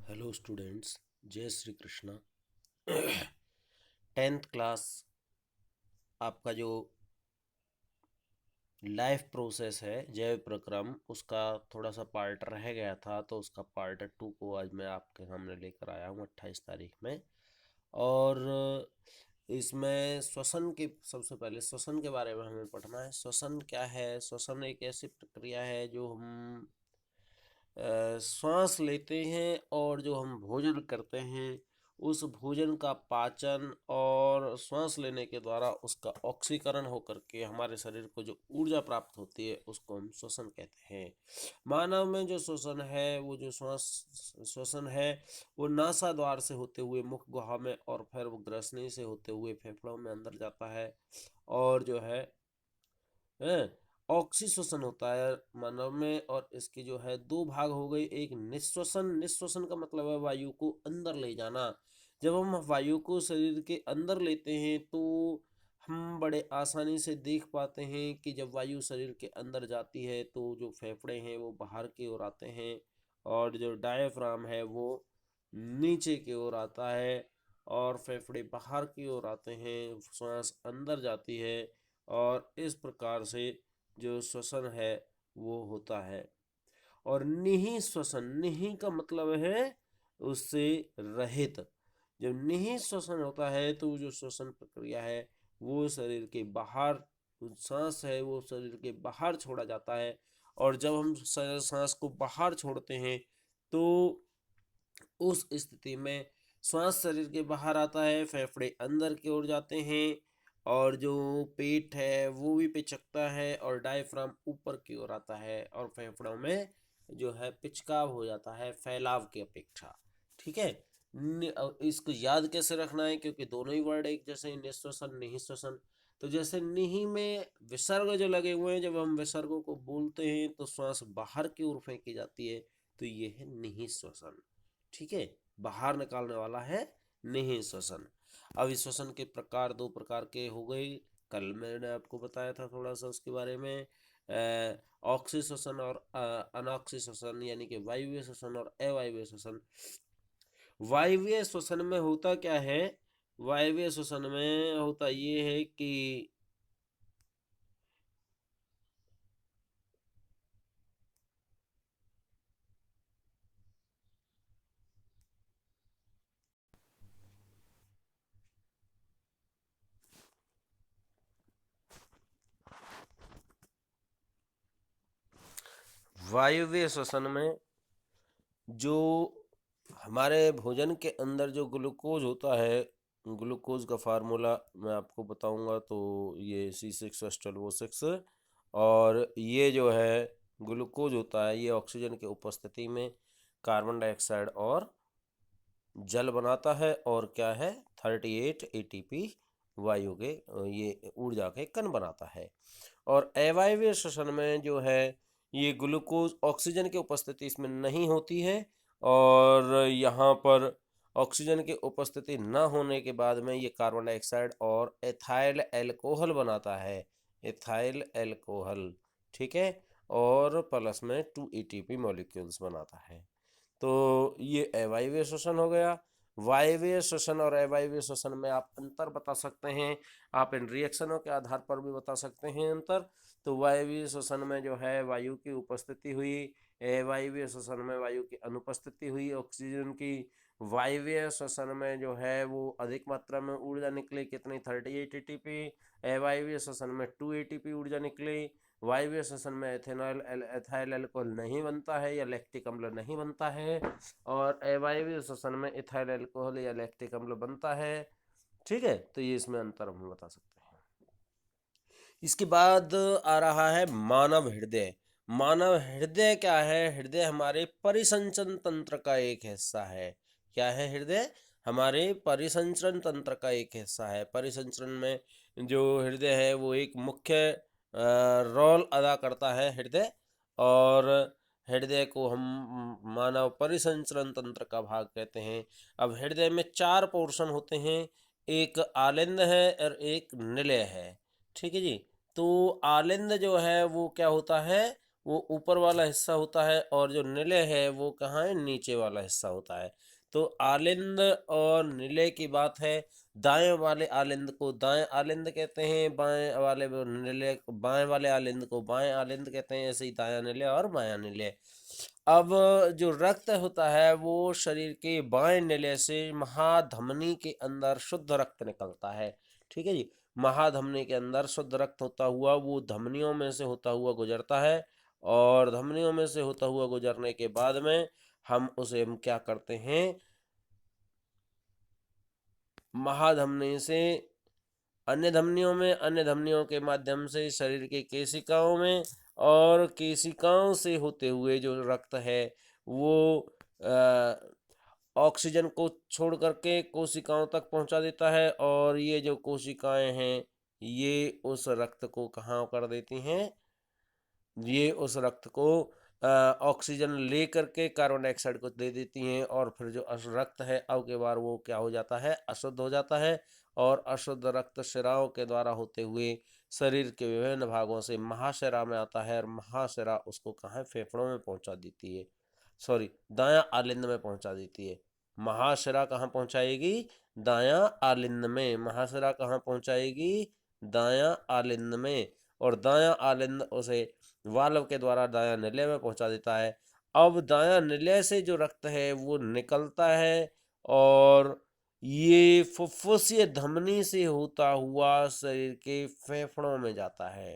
Hello students, जय Shri Krishna. 10th class आपका जो लाइफ प्रोसेस है जैव प्रक्रम, उसका थोड़ा सा पार्ट रह गया था, तो उसका पार्ट 2 को आज मैं आपके सामने लेकर आया हूँ 28 तारीख में। और इसमें श्वसन के सबसे पहले श्वसन के बारे में हमें पढ़ना है। श्वसन क्या है? श्वसन एक ऐसी प्रक्रिया है जो हम श्वास लेते हैं और जो हम भोजन करते हैं उस भोजन का पाचन और श्वास लेने के द्वारा उसका ऑक्सीकरण होकर के हमारे शरीर को जो ऊर्जा प्राप्त होती है उसको हम श्वसन कहते हैं। मानव में जो श्वसन है, वो जो श्वास श्वसन है, वो नासा द्वार से होते हुए मुख गुहा में और फिर वो ग्रसनी से होते हुए फेफड़ों में अंदर जाता है। और जो है ऑक्सीश्वसन होता है मानव में, और इसकी जो है दो भाग हो गई। एक निश्वसन, निश्वसन का मतलब है वायु को अंदर ले जाना। जब हम वायु को शरीर के अंदर लेते हैं तो हम बड़े आसानी से देख पाते हैं कि जब वायु शरीर के अंदर जाती है तो जो फेफड़े हैं वो बाहर की ओर आते हैं, और जो डायफ्राम है वो नीचे की ओर आता है, और फेफड़े बाहर की ओर आते हैं, सांस अंदर जाती है, और इस प्रकार से जो श्वसन है वो होता है। और निहि श्वसन, निहि का मतलब है उससे रहित। जब निहि श्वसन होता है तो जो श्वसन प्रक्रिया है वो शरीर के बाहर, सांस है वो शरीर के बाहर छोड़ा जाता है। और जब हम सांस को बाहर छोड़ते हैं तो उस स्थिति में श्वास शरीर के बाहर आता है, फेफड़े अंदर की ओर जाते हैं, और जो पेट है वो भी पिचकता है, और डायफ्राम ऊपर की ओर आता है, और फेफड़ों में जो है पिचकाव हो जाता है फैलाव की अपेक्षा। ठीक है। इसको याद कैसे रखना है, क्योंकि दोनों ही वर्ड एक जैसे, निःश्वसन निःश्वसन। तो जैसे निहि में विसर्ग जो लगे हुए हैं, जब हम विसर्गों को बोलते हैं तो श्वास बाहर की ओर फेंकी जाती है, तो ये है निःश्वसन। ठीक है, बाहर निकालने वाला है निःश्वसन। अब इस श्वसन के प्रकार दो प्रकार के हो गए, कल मैंने आपको बताया था थोड़ा सा उसके बारे में। ऑक्सी श्वसन और अनॉक्सी श्वसन, यानी कि वायवीय श्वसन और अवायवीय श्वसन। वायवीय श्वसन में होता क्या है? वायवीय श्वसन में होता ये है कि वायवीय श्वसन में जो हमारे भोजन के अंदर जो ग्लूकोज होता है, ग्लूकोज का फार्मूला मैं आपको बताऊंगा, तो ये C6H12O6। और ये जो है ग्लूकोज होता है, ये ऑक्सीजन की उपस्थिति में कार्बन डाइऑक्साइड और जल बनाता है, और क्या है 38 ATP वायु के ये ऊर्जा के कण बनाता है। और अवायवीय श्वसन में जो है ये ग्लूकोज, ऑक्सीजन की उपस्थिति इसमें नहीं होती है, और यहाँ पर ऑक्सीजन की उपस्थिति न होने के बाद में ये कार्बन डाइऑक्साइड और एथाइल एल्कोहल बनाता है, एथाइल एल्कोहल। ठीक है, और प्लस में 2 ATP मॉलिक्यूल्स बनाता है। तो ये अवायवीय श्वसन हो गया। वायवीय श्वसन और अवायवीय श्वसन में आप अंतर बता सकते हैं, आप इन रिएक्शनों के आधार पर भी बता सकते हैं अंतर। तो वायवीय श्वसन में जो है वायु की उपस्थिति हुई, अवायवीय श्वसन में वायु की अनुपस्थिति हुई ऑक्सीजन की। वायवीय श्वसन में जो है वो अधिक मात्रा में ऊर्जा निकली, कितनी 38 ATP। अवायवीय श्वसन में 2 ATP ऊर्जा निकली। वायवीय श्वसन में एथाइल अल्कोहल नहीं बनता है या लैक्टिक अम्ल नहीं बनता है, और अवायवीय श्वसन में इथाइल अल्कोहल या लैक्टिक अम्ल बनता है। ठीक है, तो ये इसमें अंतर हम बता सकते हैं। इसके बाद आ रहा है मानव हृदय। मानव हृदय क्या है? हृदय हमारे परिसंचरण तंत्र का एक हिस्सा है। क्या है हृदय? हमारे परिसंचरण तंत्र का एक हिस्सा है। परिसंचरण में जो हृदय है वो एक मुख्य रोल अदा करता है हृदय, और हृदय को हम मानव परिसंचरण तंत्र का भाग कहते हैं। अब हृदय में 4 पोर्शन होते हैं, एक आलिंद है और एक निलय है। ठीक है जी। तो आलिंद जो है वो क्या होता है? वो ऊपर वाला हिस्सा होता है और जो निलय है वो कहाँ है, नीचे वाला हिस्सा होता है। तो आलिंद और निलय की बात है। दाएं वाले आलिंद को दाएं आलिंद कहते हैं, बाएं वाले आलिंद को बाएं आलिंद कहते हैं। ऐसे ही दायां निलय और बायां निलय। अब जो रक्त होता है वो शरीर के बाएं निलय से महाधमनी के अंदर शुद्ध रक्त निकलता है। ठीक है जी। महाधमनी के अंदर शुद्ध रक्त होता हुआ वो धमनियों में से होता हुआ गुजरता है, और धमनियों में से होता हुआ गुजरने के बाद में हम क्या करते हैं, महाधमनी से अन्य धमनियों में, अन्य धमनियों के माध्यम से शरीर के केशिकाओं में, और केशिकाओं से होते हुए जो रक्त है वो ऑक्सीजन को छोड़ करके कोशिकाओं तक पहुंचा देता है, और ये जो कोशिकाएं हैं ये उस रक्त को कहाँ कर देती हैं, ये उस रक्त को ऑक्सीजन ले करके कार्बन डाइऑक्साइड को दे देती हैं, और फिर जो रक्त है अब के बार वो क्या हो जाता है, अशुद्ध हो जाता है। और अशुद्ध रक्त शिराओं के द्वारा होते हुए शरीर के विभिन्न भागों से महाशिरा में आता है, और महाशिरा उसको कहाँ, फेफड़ों में पहुंचा देती है, सॉरी दायां आलिंद में पहुंचा देती है। महाशिरा कहाँ पहुंचाएगी, दायां आलिंद में। महाशिरा कहाँ पहुंचाएगी, दायां आलिंद में। और दायां आलिंद उसे वाल्व के द्वारा दायां निलय में पहुंचा देता है। अब दायां निलय से जो रक्त है वो निकलता है, और ये फुफ्फुसीय धमनी से होता हुआ शरीर के फेफड़ों में जाता है।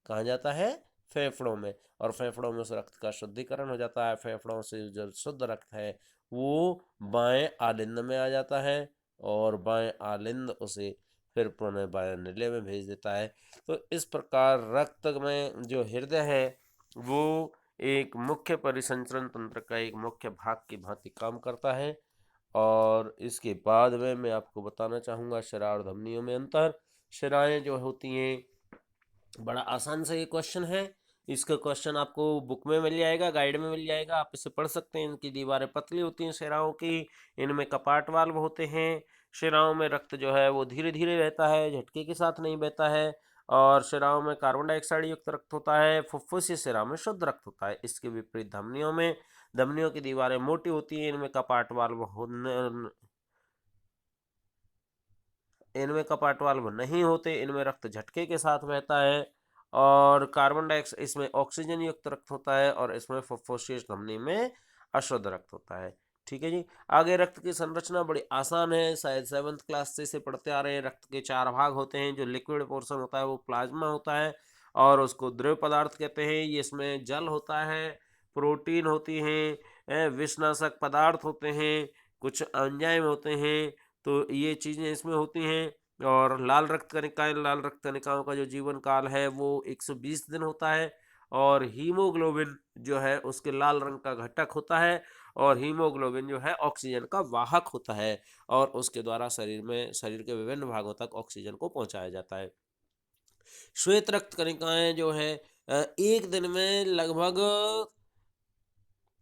कहाँ जाता है, फेफड़ों में। और फेफड़ों में उस रक्त का शुद्धिकरण हो जाता है। फेफड़ों से जो शुद्ध रक्त है वो बाएं आलिंद में आ जाता है, और बाएं आलिंद उसे फिर पुनः बाएं निलय में भेज देता है। तो इस प्रकार रक्त में जो हृदय है वो एक मुख्य परिसंचरण तंत्र का एक मुख्य भाग की भांति काम करता है। और इसके बाद में मैं आपको बताना चाहूँगा शिरा और धमनियों में अंतर। शिराएं जो होती हैं, बड़ा आसान सा ये क्वेश्चन है। इसका क्वेश्चन आपको बुक में मिल जाएगा, गाइड में मिल जाएगा, आप इसे पढ़ सकते हैं। इनकी दीवारें पतली होती हैं शिराओं की, इनमें कपाट वाल्व होते हैं। शिराओं में रक्त जो है वो धीरे धीरे बहता है, झटके के साथ नहीं बहता है। और शिराओं में कार्बन डाइऑक्साइड युक्त रक्त होता है। फुफ्फुसीय शिरा में शुद्ध रक्त होता है। इसके विपरीत धमनियों में, धमनियों की दीवारें मोटी होती हैं, इनमें कपाट वाल्व नहीं होते। इनमें रक्त झटके के साथ बहता है, और कार्बन डाइऑक्साइड, इसमें ऑक्सीजन युक्त रक्त होता है, और इसमें फुफ्फुसीय धमनी में अशुद्ध रक्त होता है। ठीक है जी। आगे रक्त की संरचना बड़ी आसान है, शायद 7th क्लास से इसे पढ़ते आ रहे हैं। रक्त के 4 भाग होते हैं। जो लिक्विड पोर्शन होता है वो प्लाज्मा होता है, और उसको द्रव पदार्थ कहते हैं। ये इसमें जल होता है, प्रोटीन होती हैं, विषनाशक पदार्थ होते हैं, कुछ एंजाइम होते हैं। तो ये चीज़ें इसमें होती हैं। और लाल रक्त कणिकाएं, लाल रक्त कणिकाओं का जो जीवन काल है वो 120 दिन होता है। और हीमोग्लोबिन जो है उसके लाल रंग का घटक होता है, और हीमोग्लोबिन जो है ऑक्सीजन का वाहक होता है, और उसके द्वारा शरीर के विभिन्न भागों तक ऑक्सीजन को पहुंचाया जाता है। श्वेत रक्त कणिकाएं जो है एक दिन में लगभग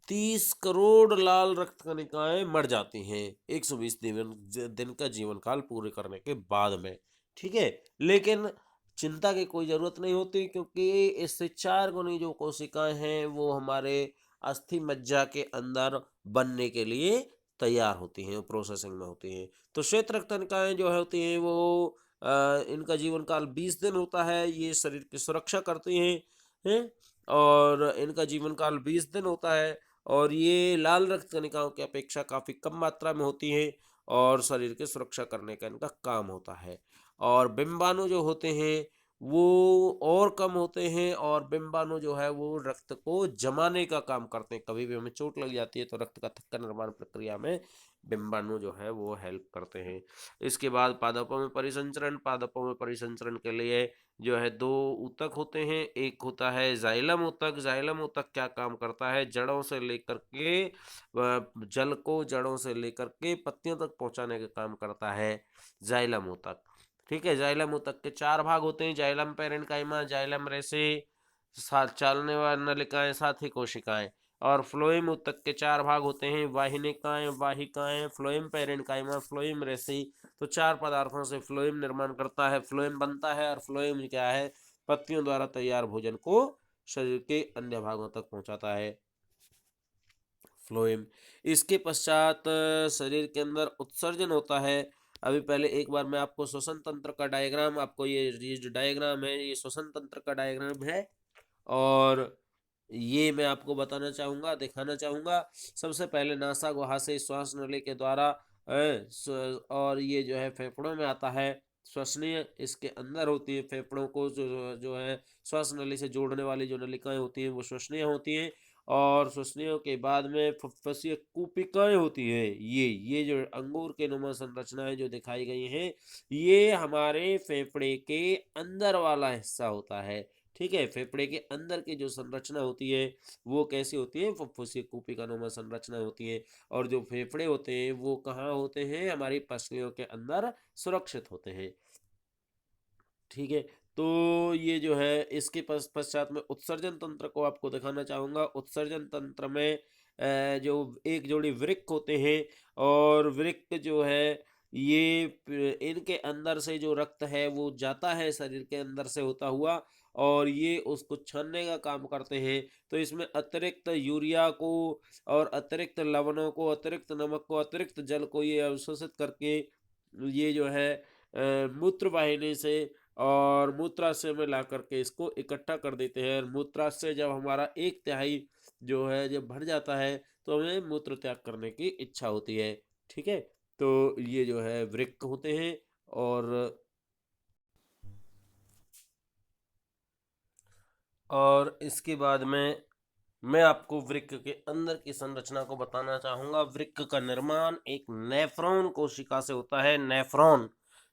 30 करोड़ लाल रक्त कणिकाएं मर जाती हैं 120 दिन का जीवन काल पूरे करने के बाद में। ठीक है। लेकिन चिंता की कोई ज़रूरत नहीं होती, क्योंकि इससे 4 गुनी जो कोशिकाएं हैं वो हमारे अस्थि मज्जा के अंदर बनने के लिए तैयार होती हैं, प्रोसेसिंग में होती हैं। तो श्वेत रक्त कणिकाएं जो होती हैं वो इनका जीवन काल 20 दिन होता है। ये शरीर की सुरक्षा करती हैं, और इनका जीवन काल 20 दिन होता है। और ये लाल रक्त कणिकाओं की अपेक्षा काफ़ी कम मात्रा में होती हैं, और शरीर की सुरक्षा करने का इनका काम होता है। और बिंबाणु जो होते हैं वो और कम होते हैं, और बिंबाणु जो है वो रक्त को जमाने का काम करते हैं। कभी भी हमें चोट लग जाती है तो रक्त का थक्का निर्माण प्रक्रिया में बिंबाणु जो है वो हेल्प करते हैं। इसके बाद पादपों में परिसंचरण। पादपों में परिसंचरण के लिए जो है 2 ऊतक होते हैं। एक होता है जाइलम ऊतक। जाइलम ऊतक क्या काम करता है, जड़ों से लेकर के जल को जड़ों से लेकर के पत्तियों तक पहुंचाने का काम करता है जाइलम ऊतक। ठीक है। जाइलम ऊतक के 4 भाग होते हैं, जाइलम पैरेन्काइमा, जाइलम रेसे, साथ चालने वाली नलिकाएं, साथी कोशिकाएं। और फ्लोएम ऊतक के 4 भाग होते हैं, वाहिनिकाएं, वाहिकाएं, फ्लोएम पैरेन्काइमा, फ्लोएम रेसी। तो 4 पदार्थों से फ्लोएम निर्माण करता है, फ्लोएम बनता है। और फ्लोएम क्या है, पत्तियों द्वारा तैयार भोजन को शरीर के अन्य भागों तक पहुंचाता है। फ्लोएम। इसके पश्चात शरीर के अंदर उत्सर्जन होता है। अभी पहले एक बार मैं आपको श्वसन तंत्र का डायग्राम, आपको ये जो डायग्राम है ये श्वसन तंत्र का डायग्राम है, और ये मैं आपको बताना चाहूँगा, दिखाना चाहूँगा। सबसे पहले नासा गुहा से श्वास नली के द्वारा और ये जो है फेफड़ों में आता है। श्वसनीय इसके अंदर होती है, फेफड़ों को जो है श्वास नली से जोड़ने वाली जो नलिकाएं होती हैं वो श्वसनीय होती हैं, और श्वसनीय के बाद में फुफ्फुसीय कूपिकाएं होती है। ये जो अंगूर के नुमा संरचनाएं जो दिखाई गई हैं, ये हमारे फेफड़े के अंदर वाला हिस्सा होता है। ठीक है, फेफड़े के अंदर की जो संरचना होती है वो कैसी होती है, फुफ्फुसीय कूपिका नुमा संरचना होती है। और जो फेफड़े होते हैं वो कहाँ होते हैं, हमारी पसलियों के अंदर सुरक्षित होते हैं। ठीक है, तो ये जो है इसके पश्चात में उत्सर्जन तंत्र को आपको दिखाना चाहूँगा। उत्सर्जन तंत्र में जो एक जोड़ी वृक्क होते हैं, और वृक्क जो है ये इनके अंदर से जो रक्त है वो जाता है शरीर के अंदर से होता हुआ, और ये उसको छानने का काम करते हैं। तो इसमें अतिरिक्त यूरिया को और अतिरिक्त लवणों को, अतिरिक्त नमक को, अतिरिक्त जल को ये अवशोषित करके ये जो है मूत्र वाहिनी से और मूत्राशय में ला करके इसको इकट्ठा कर देते हैं। और मूत्राशय जब हमारा 1/3 जो है जब भर जाता है तो हमें मूत्र त्याग करने की इच्छा होती है। ठीक है, तो ये जो है वृक्क होते हैं। और इसके बाद में मैं आपको वृक्क के अंदर की संरचना को बताना चाहूँगा। वृक्क का निर्माण एक नेफ्रॉन कोशिका से होता है। नेफ्रॉन,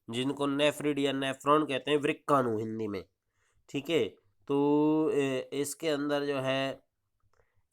जिनको नेफ्रिड या नेफ्रॉन कहते हैं, वृक्काणु हिंदी में। ठीक है, तो इसके अंदर जो है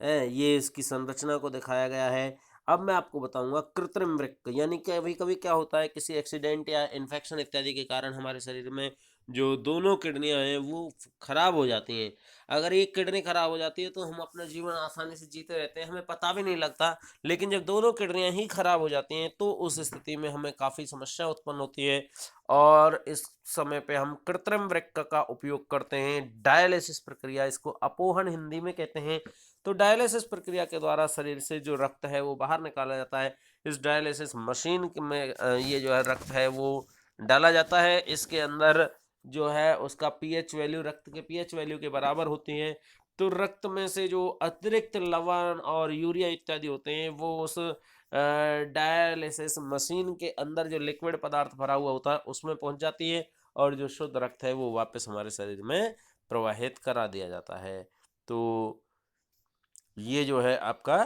ये इसकी संरचना को दिखाया गया है। अब मैं आपको बताऊंगा कृत्रिम वृक्क, यानी कभी कभी क्या होता है, किसी एक्सीडेंट या इन्फेक्शन इत्यादि के कारण हमारे शरीर में जो दोनों किडनियां हैं वो खराब हो जाती हैं। अगर एक किडनी खराब हो जाती है तो हम अपना जीवन आसानी से जीते रहते हैं, हमें पता भी नहीं लगता। लेकिन जब दोनों किडनियां ही खराब हो जाती हैं तो उस स्थिति में हमें काफ़ी समस्या उत्पन्न होती है, और इस समय पे हम कृत्रिम वृक्क का उपयोग करते हैं। डायलिसिस प्रक्रिया, इसको अपोहन हिंदी में कहते हैं। तो डायलिसिस प्रक्रिया के द्वारा शरीर से जो रक्त है वो बाहर निकाला जाता है। इस डायलिसिस मशीन में ये जो है रक्त है वो डाला जाता है। इसके अंदर जो है उसका पीएच वैल्यू रक्त के पीएच वैल्यू के बराबर होती है। तो रक्त में से जो अतिरिक्त लवण और यूरिया इत्यादि होते हैं वो उस डायलिसिस मशीन के अंदर जो लिक्विड पदार्थ भरा हुआ होता है उसमें पहुंच जाती है, और जो शुद्ध रक्त है वो वापस हमारे शरीर में प्रवाहित करा दिया जाता है। तो ये जो है आपका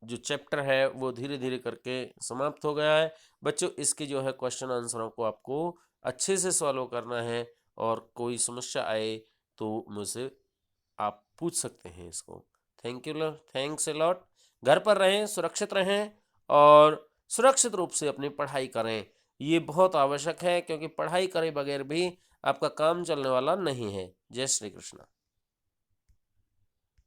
जो चैप्टर है वो धीरे धीरे करके समाप्त हो गया है। बच्चों, इसके जो है क्वेश्चन आंसरों को आपको अच्छे से सॉल्व करना है, और कोई समस्या आए तो मुझसे आप पूछ सकते हैं इसको। Thanks a lot. घर पर रहें, सुरक्षित रहें, और सुरक्षित रूप से अपनी पढ़ाई करें। ये बहुत आवश्यक है, क्योंकि पढ़ाई करे बगैर भी आपका काम चलने वाला नहीं है। जय श्री कृष्ण।